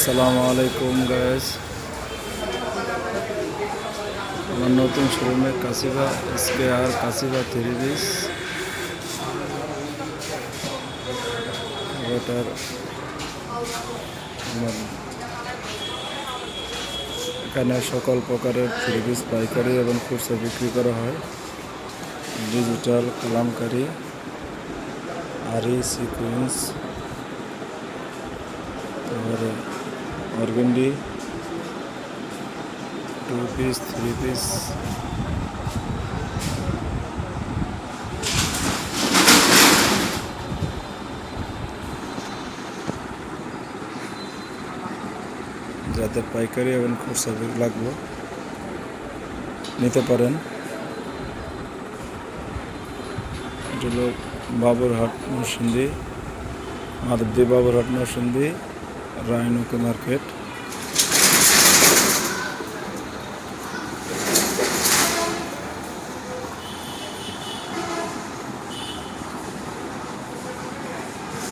আসসালামু আলাইকুম গাইস, আমার নতুন শোরুমে কাসিবা SKR কাসিবা 3 পিস এটার আমার এখানে সকল প্রকারের 3 পিস পাইকারি এবং খুচরা বিক্রি করা হয়। ডিজিটাল কালামকারি, আরি, সিকুয়েন্স, তারপরে অর্গেন্ডি, 2 পিস 3 পিস, যাদের পাইকারি এবং খুচরা লাগবে নিতে পারেন। এটা হলো বাবুরহাট নরসিংদী, মাধবদী বাবুরহাট নরসিংদী, রায়নুকে মার্কেট।